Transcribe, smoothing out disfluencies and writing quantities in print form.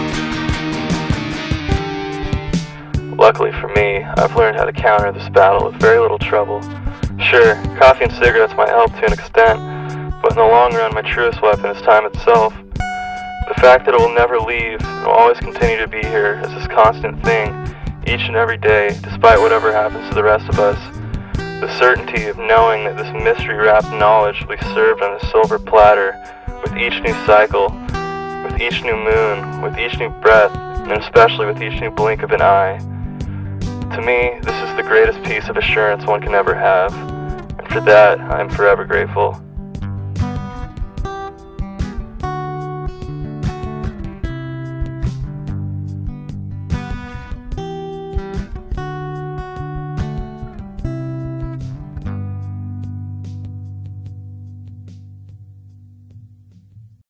Insomnia. Luckily for me, I've learned how to counter this battle with very little trouble. Sure, coffee and cigarettes might help to an extent, but in the long run, my truest weapon is time itself. The fact that it will never leave and will always continue to be here as this constant thing, each and every day, despite whatever happens to the rest of us. The certainty of knowing that this mystery-wrapped knowledge will be served on a silver platter with each new cycle, with each new moon, with each new breath, and especially with each new blink of an eye. To me, this is the greatest piece of assurance one can ever have, and for that, I am forever grateful.